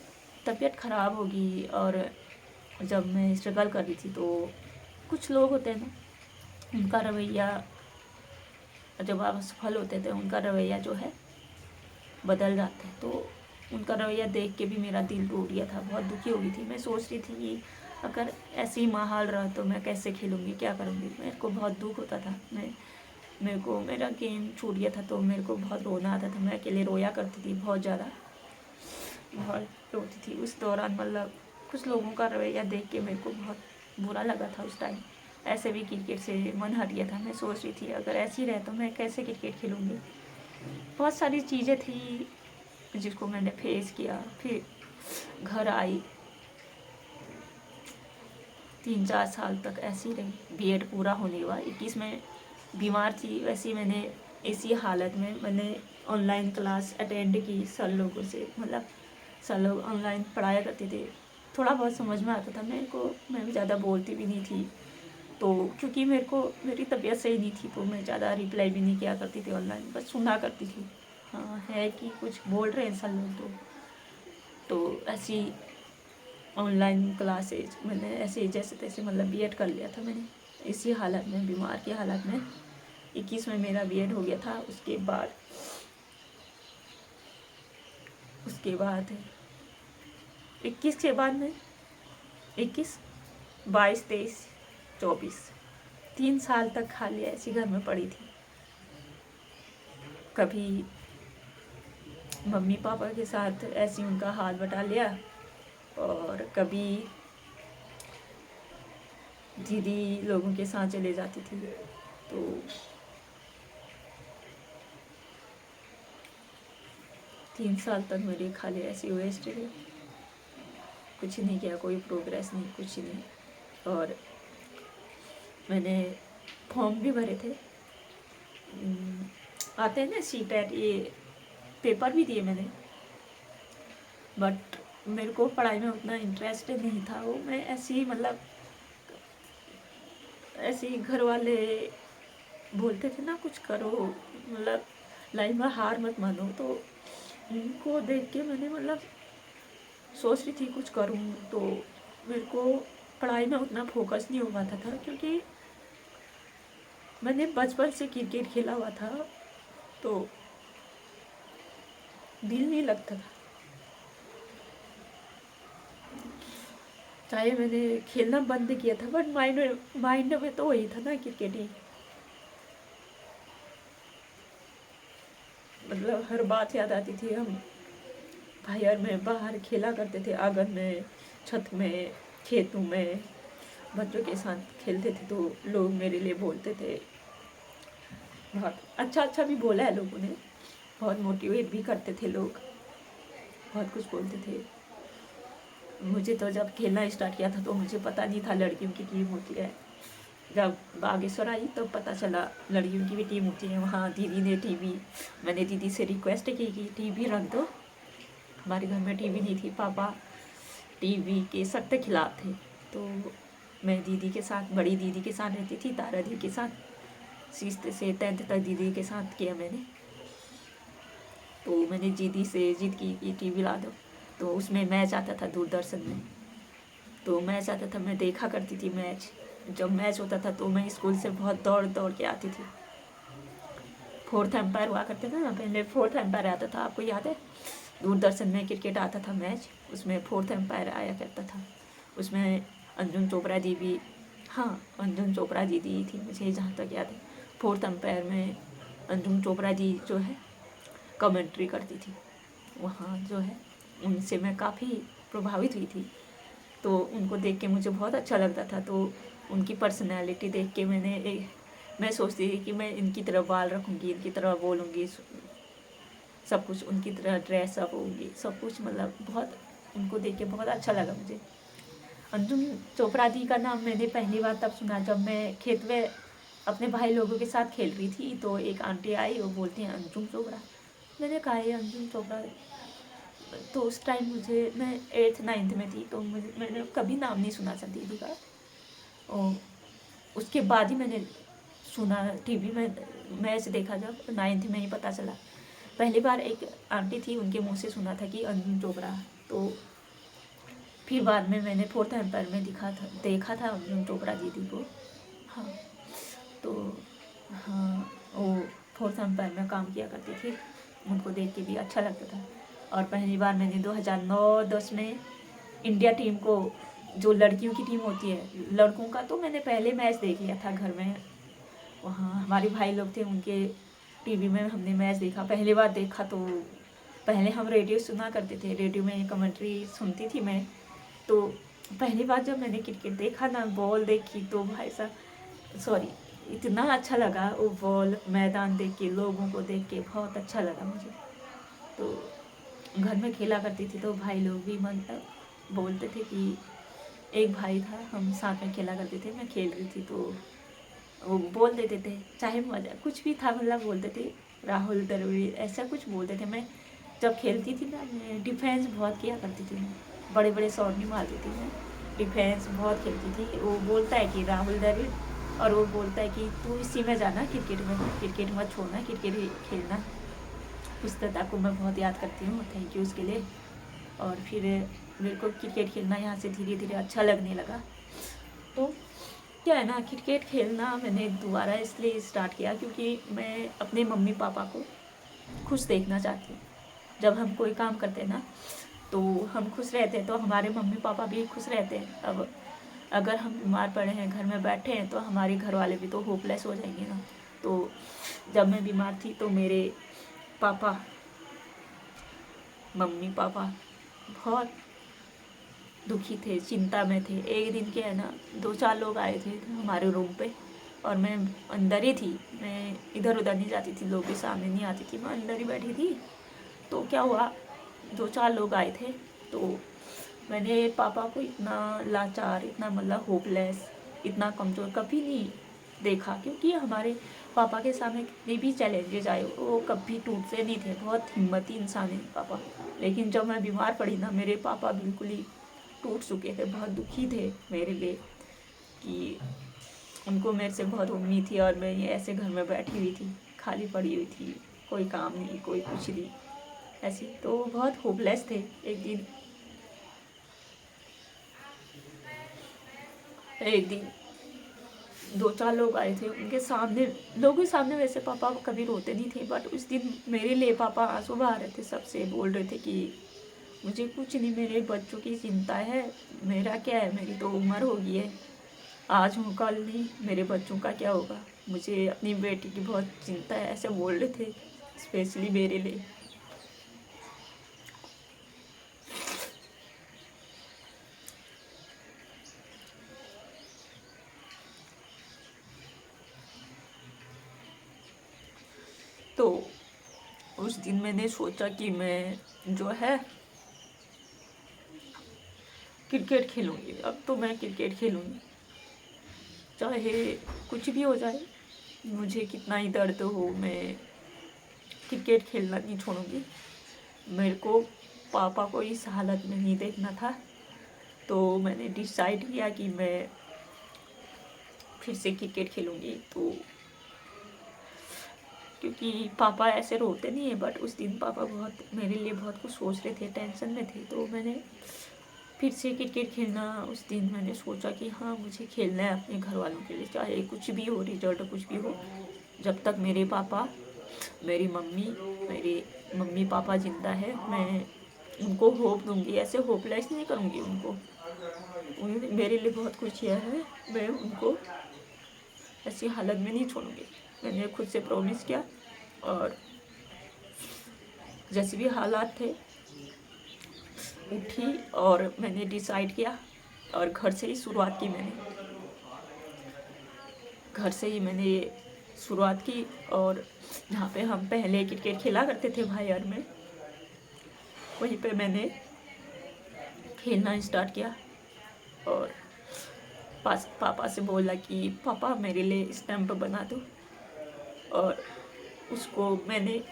तबीयत ख़राब होगी, और जब मैं स्ट्रगल कर रही थी तो कुछ लोग होते हैं ना, उनका रवैया, जब आप सफल होते थे उनका रवैया जो है बदल जाता है। तो उनका रवैया देख के भी मेरा दिल टूट गया था, बहुत दुखी हो गई थी। मैं सोच रही थी कि अगर ऐसे ही माहौल रहा तो मैं कैसे खेलूँगी, क्या करूँगी। मेरे को बहुत दुख होता था, मेरे को मेरा गेम छूट गया था तो मेरे को बहुत रोना आता था। मैं अकेले रोया करती थी, बहुत ज़्यादा, बहुत रोती थी उस दौरान। मतलब कुछ लोगों का रवैया देख के मेरे को बहुत बुरा लगा था उस टाइम। ऐसे भी क्रिकेट से मन हट गया था। मैं सोच रही थी अगर ऐसे ही रहे तो मैं कैसे क्रिकेट खेलूँगी। बहुत सारी चीज़ें थी जिसको मैंने फेस किया। फिर घर आई, 3-4 साल तक ऐसे ही रही। बीएड पूरा होने के बाद 21 में बीमार थी, वैसे ही मैंने इसी हालत में मैंने ऑनलाइन क्लास अटेंड की सर लोगों से, मतलब सर लोग ऑनलाइन पढ़ाया करते थे, थोड़ा बहुत समझ में आता था मेरे को। मैं भी ज़्यादा बोलती भी नहीं थी, तो क्योंकि मेरे को मेरी तबीयत सही नहीं थी, तो मैं ज़्यादा रिप्लाई भी नहीं किया करती थी ऑनलाइन, बस सुना करती थी। हाँ, है कि कुछ बोल रहे हैं सर लोग, तो ऐसी ऑनलाइन क्लासेज मैंने ऐसे जैसे तैसे मतलब बीएड कर लिया था मैंने, इसी हालत में, बीमार की हालत में। 21 में मेरा बीएड हो गया था। उसके बाद 21 के बाद में 21, 22, 23, 24, 3 साल तक खाली ऐसी घर में पड़ी थी। कभी मम्मी पापा के साथ ऐसे उनका हाथ बटा लिया, और कभी दीदी लोगों के साथ चले जाती थी। तो 3 साल तक मेरी खाली ऐसी वेस्ट रही, कुछ नहीं किया, कोई प्रोग्रेस नहीं, कुछ नहीं। और मैंने फॉर्म भी भरे थे, आते हैं ना सीटेट, ये पेपर भी दिए मैंने, बट मेरे को पढ़ाई में उतना इंटरेस्ट नहीं था। वो मैं ऐसे ही मतलब ऐसे ही घर वाले बोलते थे ना कुछ करो, मतलब लाइफ में हार मत मानो, तो उनको देख के मैंने मतलब सोच रही थी कुछ करूँ। तो मेरे को पढ़ाई में उतना फोकस नहीं हो पाता था, क्योंकि मैंने बचपन से क्रिकेट खेला हुआ था, तो दिल नहीं लगता था। चाहे मैंने खेलना बंद किया था, बट माइंड में तो वही था ना, क्रिकेट ही। मतलब हर बात याद आती थी। हम बाहर में बाहर खेला करते थे, आंगन में, छत में, खेतों में बच्चों के साथ खेलते थे, तो लोग मेरे लिए बोलते थे, बहुत अच्छा अच्छा भी बोला है लोगों ने, बहुत मोटिवेट भी करते थे लोग, बहुत कुछ बोलते थे। मुझे तो जब खेलना स्टार्ट किया था तो मुझे पता नहीं था लड़कियों की टीम होती है। जब बागेश्वर आई तो पता चला लड़कियों की भी टीम होती है। वहाँ दीदी ने टीवी, मैंने दीदी से रिक्वेस्ट की कि टीवी रख दो, हमारे घर में टीवी नहीं थी, पापा टीवी के सख्त खिलाफ थे। तो मैं दीदी के साथ, बड़ी दीदी के साथ रहती थी, तारा दी के साथ, 6th से 10th तक दीदी के साथ किया मैंने। तो मैंने दीदी से जिद की कि टीवी ला दो, तो उसमें मैच आता था दूरदर्शन में, तो मैच आता था, मैं देखा करती थी मैच। जब मैच होता था तो मैं स्कूल से बहुत दौड़ दौड़ के आती थी। 4th एम्पायर हुआ करते थे ना पहले, 4th एम्पायर आता था, आपको याद है? दूरदर्शन में क्रिकेट आता था मैच, उसमें 4th एम्पायर आया करता था। उसमें अंजुम चोपड़ा दीदी, हाँ अंजुम चोपड़ा दीदी थी, मुझे जहाँ तक याद है। 4th एम्पायर में अंजुम चोपड़ा जी जो है कमेंट्री करती थी। वहाँ जो है उनसे मैं काफ़ी प्रभावित हुई थी, तो उनको देख के मुझे बहुत अच्छा लगता था। तो उनकी पर्सनैलिटी देख के मैं सोचती थी कि मैं इनकी तरह बाल रखूँगी, इनकी तरह बोलूँगी, सब कुछ उनकी तरह ड्रेसअप होगी, सब कुछ, मतलब बहुत उनको देख के बहुत अच्छा लगा मुझे। अंजुम चोपड़ा दी का नाम मैंने पहली बार तब सुना जब मैं खेत में अपने भाई लोगों के साथ खेल रही थी, तो एक आंटी आई, वो बोलती हैं अंजुम चोपड़ा। मैंने कहा ये अंजुम चोपड़ा, तो उस टाइम मैं 8th 9th में थी, तो मैंने कभी नाम नहीं सुना था दीदी का। और उसके बाद ही मैंने सुना टीवी में, मैच देखा जब 9th में ही पता चला। पहली बार एक आंटी थी, उनके मुंह से सुना था कि अंजुम चोपड़ा, तो फिर बाद में मैंने 4th एम्पायर में देखा था अंजुम चोपड़ा दीदी को। हाँ, तो हाँ, वो 4th एम्पायर में काम किया करती थी, उनको देख के भी अच्छा लगता था। और पहली बार मैंने 2009-10 में इंडिया टीम को, जो लड़कियों की टीम होती है, लड़कों का तो मैंने पहले मैच देख लिया था घर में, वहाँ हमारे भाई लोग थे, उनके टीवी में हमने मैच देखा। पहली बार देखा तो पहले हम रेडियो सुना करते थे, रेडियो में कमेंट्री सुनती थी मैं, तो पहली बार जब मैंने क्रिकेट देखा ना, बॉल देखी, तो भाई साहब सॉरी, इतना अच्छा लगा वो बॉल, मैदान देख के, लोगों को देख के बहुत अच्छा लगा मुझे। तो घर में खेला करती थी, तो भाई लोग भी बोलते थे कि एक भाई था, हम साथ में खेला करते थे, मैं खेल रही थी तो वो बोल देते थे, चाहे मजा कुछ भी था मतलब बोलते थे राहुल द्रविड़ ऐसा कुछ बोलते थे। मैं जब खेलती थी ना, मैं डिफेंस बहुत किया करती थी, मैं बड़े बड़े शॉट नहीं मारती थी, मैं डिफेंस बहुत खेलती थी। वो बोलता है कि राहुल द्रविड़, और वो बोलता है कि तू इसी में जाना, क्रिकेट मत छोड़ना, क्रिकेट ही खेलना। उस दादा को मैं बहुत याद करती हूँ, थैंक यू उसके लिए। और फिर मेरे को क्रिकेट खेलना यहाँ से धीरे धीरे अच्छा लगने लगा। तो क्या है ना, क्रिकेट खेलना मैंने दोबारा इसलिए स्टार्ट किया क्योंकि मैं अपने मम्मी पापा को खुश देखना चाहती हूँ। जब हम कोई काम करते हैं ना तो हम खुश रहते हैं, तो हमारे मम्मी पापा भी खुश रहते हैं। अब अगर हम बीमार पड़े हैं, घर में बैठे हैं, तो हमारे घर वाले भी तो होपलेस हो जाएंगे ना। तो जब मैं बीमार थी तो मेरे पापा, मम्मी पापा बहुत दुखी थे, चिंता में थे। एक दिन क्या है ना, 2-4 लोग आए थे हमारे रूम पे, और मैं अंदर ही थी, मैं इधर उधर नहीं जाती थी, लोग के सामने नहीं आती थी, मैं अंदर ही बैठी थी। तो क्या हुआ, 2-4 लोग आए थे, तो मैंने पापा को इतना लाचार, इतना मतलब होपलेस, इतना कमज़ोर कभी नहीं देखा। क्योंकि हमारे पापा के सामने कितने भी चैलेंजेस आए, वो कभी टूटते नहीं थे, बहुत हिम्मती इंसान है पापा। लेकिन जब मैं बीमार पड़ी ना, मेरे पापा बिल्कुल ही टूट चुके थे, बहुत दुखी थे मेरे लिए, कि उनको मेरे से बहुत उम्मीद थी, और मैं ये ऐसे घर में बैठी हुई थी, खाली पड़ी हुई थी, कोई काम नहीं, कोई कुछ नहीं, ऐसी। तो बहुत होपलेस थे। एक दिन 2-4 लोग आए थे, उनके सामने, लोगों के सामने वैसे पापा कभी रोते नहीं थे, बट उस दिन मेरे लिए पापा आंसू बहा रहे थे, सबसे बोल रहे थे कि मुझे कुछ नहीं, मेरे बच्चों की चिंता है, मेरा क्या है, मेरी तो उम्र हो गई है, आज हूँ कल नहीं, मेरे बच्चों का क्या होगा, मुझे अपनी बेटी की बहुत चिंता है, ऐसे बोल रहे थे स्पेशली मेरे लिए। तो उस दिन मैंने सोचा कि मैं जो है क्रिकेट खेलूँगी, अब तो मैं क्रिकेट खेलूँगी, चाहे कुछ भी हो जाए, मुझे कितना ही दर्द हो, मैं क्रिकेट खेलना नहीं छोड़ूंगी। मेरे को पापा को इस हालत में नहीं देखना था। तो मैंने डिसाइड किया कि मैं फिर से क्रिकेट खेलूँगी। तो क्योंकि पापा ऐसे रोते नहीं है, बट उस दिन पापा बहुत मेरे लिए बहुत कुछ सोच रहे थे, टेंशन में थे। तो मैंने फिर से क्रिकेट खेलना, उस दिन मैंने सोचा कि हाँ मुझे खेलना है अपने घर वालों के लिए, चाहे कुछ भी हो, रिजल्ट कुछ भी हो, जब तक मेरे पापा, मेरी मम्मी, मेरे मम्मी पापा ज़िंदा है, मैं उनको होप दूंगी, ऐसे होपलेस नहीं करूँगी उनको। उन्होंने मेरे लिए बहुत कुछ किया है, मैं उनको ऐसी हालत में नहीं छोड़ूंगी। मैंने खुद से प्रॉमिस किया, और जैसे भी हालात थे उठी, और मैंने डिसाइड किया, और घर से ही शुरुआत की मैंने, घर से ही मैंने ये शुरुआत की। और जहाँ पे हम पहले क्रिकेट खेला करते थे भाई और में, वहीं पे मैंने खेलना स्टार्ट किया। और पापा से बोला कि पापा मेरे लिए स्टैम्प बना दो, और उसको मैंने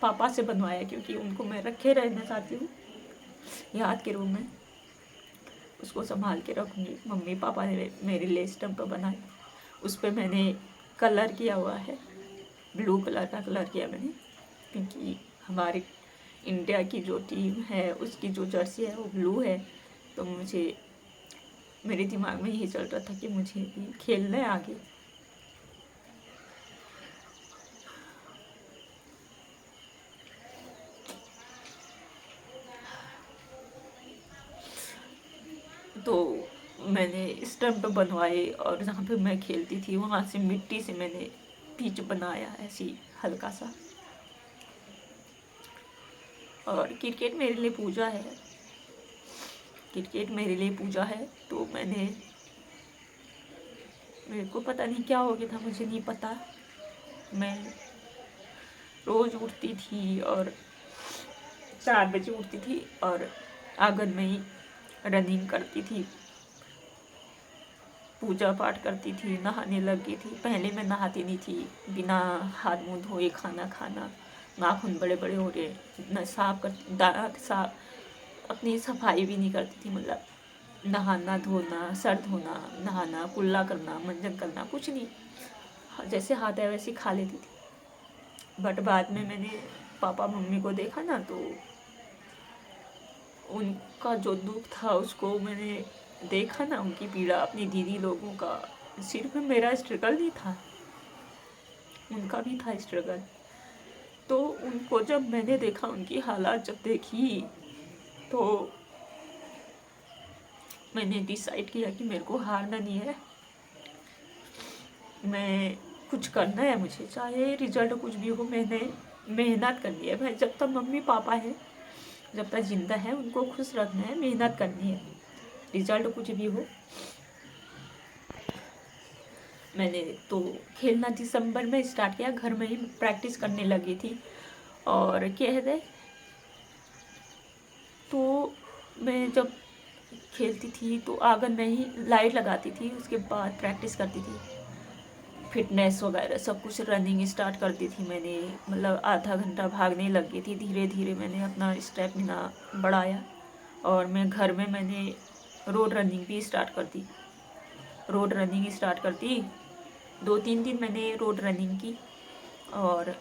पापा से बनवाया, क्योंकि उनको मैं रखे रहना चाहती हूँ याद के रूम में, उसको संभाल के रखूँगी। मम्मी पापा ने मेरे लिए स्टैम्प बनाया, उस पर मैंने कलर किया हुआ है, ब्लू कलर का कलर किया मैंने, क्योंकि हमारे इंडिया की जो टीम है उसकी जो जर्सी है वो ब्लू है। तो मुझे, मेरे दिमाग में यही चल रहा था कि मुझे भी खेलना है आगे। तो मैंने स्टंप बनवाए, और जहाँ पे मैं खेलती थी वहाँ से मिट्टी से मैंने पिच बनाया, ऐसी हल्का सा। और क्रिकेट मेरे लिए पूजा है, क्रिकेट मेरे लिए पूजा है। तो मेरे को पता नहीं क्या हो गया था, मुझे नहीं पता। मैं रोज़ उठती थी, और 4 बजे उठती थी, और आंगन में ही रनिंग करती थी, पूजा पाठ करती थी, नहाने लग गई थी। पहले मैं नहाती नहीं थी, बिना हाथ मुँह धोए खाना खाना, नाखून बड़े बड़े हो रहे, न साफ कर दांत साफ, अपनी सफाई भी नहीं करती थी। मतलब नहाना धोना, सर धोना, नहाना, कुल्ला करना, मंजन करना, कुछ नहीं, जैसे हाथ है वैसे खा लेती थी। बट बाद में मैंने पापा मम्मी को देखा ना, तो उनका जो दुख था उसको मैंने देखा ना, उनकी पीड़ा, अपनी दीदी लोगों का। सिर्फ मेरा स्ट्रगल नहीं था, उनका भी था स्ट्रगल। तो उनको जब मैंने देखा, उनकी हालात जब देखी, तो मैंने डिसाइड किया कि मेरे को हारना नहीं है, मैं कुछ करना है मुझे, चाहे रिजल्ट कुछ भी हो। मैंने मेहनत करनी है भाई, जब तक मम्मी पापा है, जब तक जिंदा है, उनको खुश रखना है, मेहनत करनी है, रिजल्ट कुछ भी हो। मैंने तो खेलना दिसंबर में स्टार्ट किया, घर में ही प्रैक्टिस करने लगी थी। और कह दे तो मैं जब खेलती थी तो आंगन में ही लाइट लगाती थी, उसके बाद प्रैक्टिस करती थी, फिटनेस वगैरह सब कुछ। रनिंग स्टार्ट कर दी थी मैंने, मतलब आधा घंटा भागने लग गई थी। धीरे धीरे मैंने अपना स्टेमिना बढ़ाया, और मैं घर में मैंने रोड रनिंग भी स्टार्ट कर दी। रोड रनिंग स्टार्ट कर दी, 2-3 दिन मैंने रोड रनिंग की, और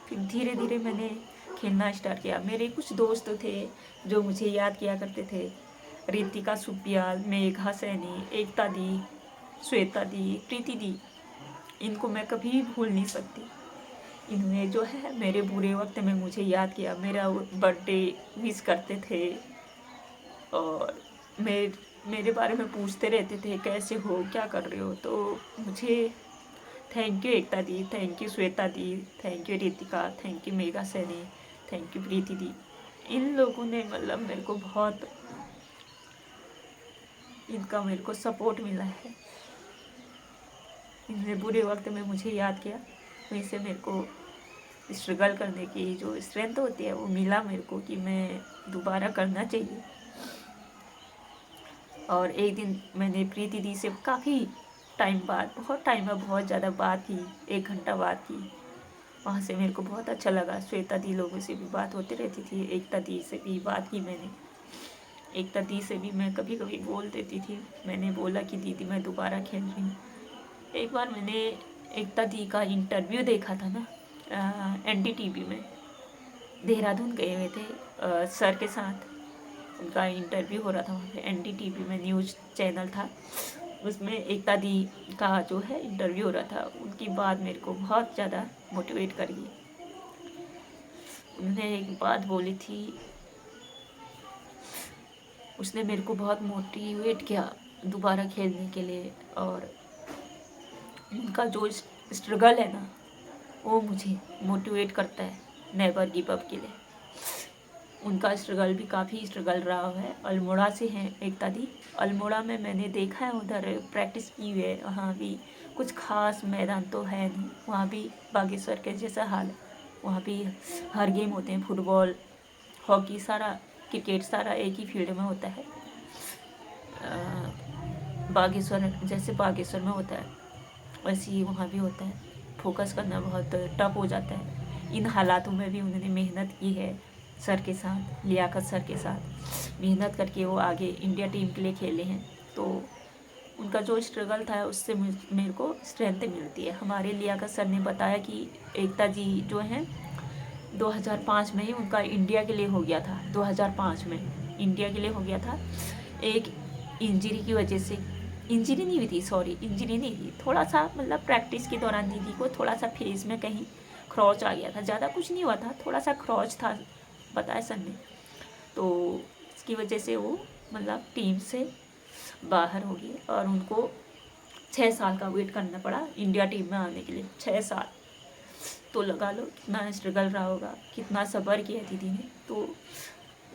फिर धीरे धीरे मैंने खेलना स्टार्ट किया। मेरे कुछ दोस्त थे जो मुझे याद किया करते थे, रितिका सुपियाल, मेघा सैनी, एकता दी, श्वेता दी, प्रीति दी, इनको मैं कभी भी भूल नहीं सकती। इन्होंने जो है मेरे बुरे वक्त में मुझे याद किया, मेरा बर्थडे विश करते थे, और मेरे बारे में पूछते रहते थे, कैसे हो, क्या कर रहे हो। तो मुझे thank you Ekta di, thank you Shweta di, thank you Ritika, thank you Megha Saini, thank you Preeti di. इन लोगों ने मतलब मेरे को बहुत, इनका मेरे को सपोर्ट मिला है। इन्होंने बुरे वक्त में मुझे याद किया, वहीं से मेरे को स्ट्रगल करने की जो स्ट्रेंथ होती है वो मिला मेरे को, कि मैं दोबारा करना चाहिए। और एक दिन मैंने प्रीति दी से काफ़ी टाइम बाद, बहुत टाइम बाद, बहुत ज़्यादा बात की, 1 घंटा बात की। वहाँ से मेरे को बहुत अच्छा लगा। श्वेता दी लोगों से भी बात होती रहती थी, एकता दी से भी बात की मैंने। एकता दी से भी मैं कभी कभी बोल देती थी। मैंने बोला कि दीदी मैं दोबारा खेल रही हूँ। एक बार मैंने एकता दी का इंटरव्यू देखा था ना, NDTV में, देहरादून गए हुए थे सर के साथ, उनका इंटरव्यू हो रहा था वहाँ पे। NDTV में न्यूज़ चैनल था, उसमें एकता दी का जो है इंटरव्यू हो रहा था। उनकी बात मेरे को बहुत ज़्यादा मोटिवेट करी। उन्होंने एक बात बोली थी, उसने मेरे को बहुत मोटिवेट किया दोबारा खेलने के लिए। और उनका जो स्ट्रगल है ना, वो मुझे मोटिवेट करता है नेवर गिव अप के लिए। उनका स्ट्रगल भी काफ़ी स्ट्रगल रहा है। अल्मोड़ा से हैं एकता दी। अल्मोड़ा में मैंने देखा है, उधर प्रैक्टिस की हुई है। वहाँ भी कुछ खास मैदान तो है नहीं, वहाँ भी बागेश्वर के जैसा हाल है। वहाँ भी हर गेम होते हैं, फुटबॉल, हॉकी, सारा क्रिकेट, सारा एक ही फील्ड में होता है। बागेश्वर जैसे बागेश्वर में होता है वैसे ही वहाँ भी होता है। फोकस करना बहुत टफ हो जाता है। इन हालातों में भी उन्होंने मेहनत की है सर के साथ, लियाकत सर के साथ मेहनत करके वो आगे इंडिया टीम के लिए खेले हैं। तो उनका जो स्ट्रगल था उससे मेरे को स्ट्रेंथ मिलती है। हमारे लियाकत सर ने बताया कि एकता जी जो हैं 2005 में ही उनका इंडिया के लिए हो गया था। 2005 में इंडिया के लिए हो गया था। एक इंजरी की वजह से, इंजरी नहीं हुई थी, सॉरी इंजरी नहीं थी, थोड़ा सा मतलब प्रैक्टिस के दौरान दीदी को थोड़ा सा फेस में कहीं खरोच आ गया था। ज़्यादा कुछ नहीं हुआ था, थोड़ा सा खरोच था बताया सर ने। तो इसकी वजह से वो मतलब टीम से बाहर हो गई, और उनको 6 साल का वेट करना पड़ा इंडिया टीम में आने के लिए। 6 साल तो लगा लो कितना स्ट्रगल रहा होगा, कितना सब्र किया दीदी ने। तो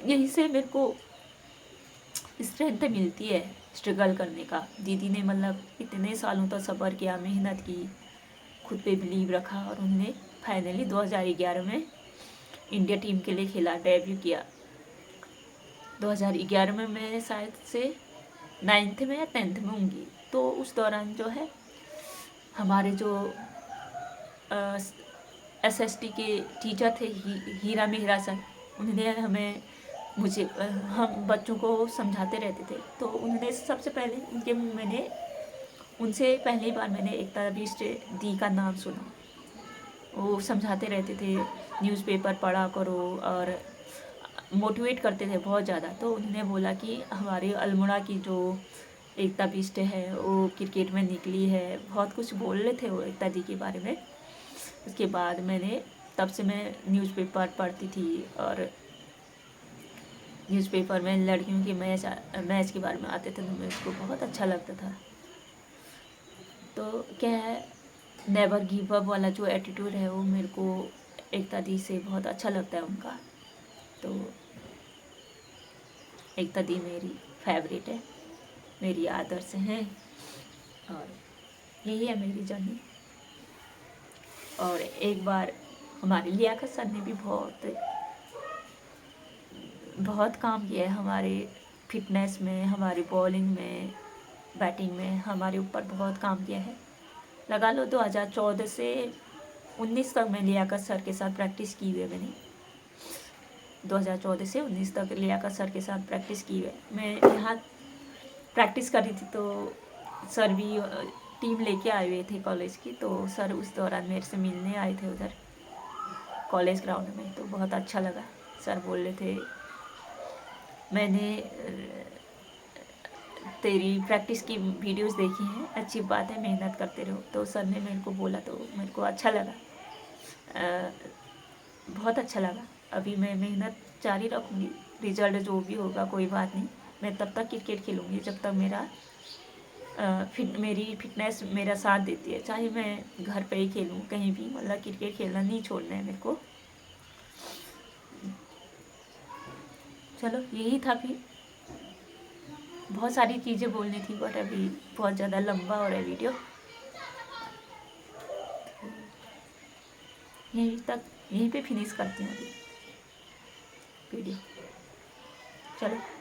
यहीं से मेरे को स्ट्रेंथ मिलती है स्ट्रगल करने का। दीदी ने मतलब इतने सालों तक सब्र किया, मेहनत की, खुद पे बिलीव रखा, और उन्होंने फाइनली 2011 में इंडिया टीम के लिए खेला, डेब्यू किया। 2011 में मैं शायद से 9th में या 10th में होंगी। तो उस दौरान जो है हमारे जो SST के टीचर थे हीरा मेहरा सर, उन्होंने हम बच्चों को समझाते रहते थे। तो उन्होंने सबसे पहले उनसे पहली बार मैंने एकता बिष्ट दी का नाम सुना। वो समझाते रहते थे न्यूज़पेपर पढ़ा करो और मोटिवेट करते थे बहुत ज़्यादा। तो उन्होंने बोला कि हमारे अल्मोड़ा की जो एकता बिष्ट है वो क्रिकेट में निकली है, बहुत कुछ बोल रहे थे वो एकता दी के बारे में। उसके बाद तब से मैं न्यूज़पेपर पढ़ती थी और न्यूज़पेपर में लड़कियों के मैच के बारे में आते थे तो मेरे को बहुत अच्छा लगता था। तो क्या है, नेवर गिव अप वाला जो एटीट्यूड है वो मेरे को एकता दी से बहुत अच्छा लगता है उनका। तो एकता दी मेरी फेवरेट है, मेरी आदर्श हैं और यही है मेरी जर्नी। और एक बार हमारे लियाकत सर ने भी बहुत काम किया है हमारे फिटनेस में, हमारी बॉलिंग में, बैटिंग में हमारे ऊपर बहुत काम किया है। लगा लो 2014 से 19 तक मैं लियाकत सर के साथ प्रैक्टिस की हुई है। मैंने 2014 से 19 तक लियाकत सर के साथ प्रैक्टिस की है। मैं यहाँ प्रैक्टिस कर रही थी तो सर भी टीम लेके आए हुए थे कॉलेज की। तो सर उस दौरान मेरे से मिलने आए थे उधर कॉलेज ग्राउंड में। तो बहुत अच्छा लगा। सर बोल रहे थे मैंने तेरी प्रैक्टिस की वीडियोस देखी हैं, अच्छी बात है, मेहनत करते रहो। तो सर ने मेरे को बोला तो मेरे को अच्छा लगा, बहुत अच्छा लगा। अभी मैं मेहनत जारी रखूँगी, रिजल्ट जो भी होगा कोई बात नहीं, मैं तब तक क्रिकेट खेलूँगी जब तक मेरी फिटनेस मेरा साथ देती है। चाहे मैं घर पे ही खेलूँ, कहीं भी, मतलब क्रिकेट खेलना नहीं छोड़ना है मेरे को। चलो यही था। फिर बहुत सारी चीज़ें बोलनी थी बट अभी बहुत ज़्यादा लंबा हो रहा है वीडियो, यहीं पे फिनिश करती हूँ अभी वीडियो। चलो।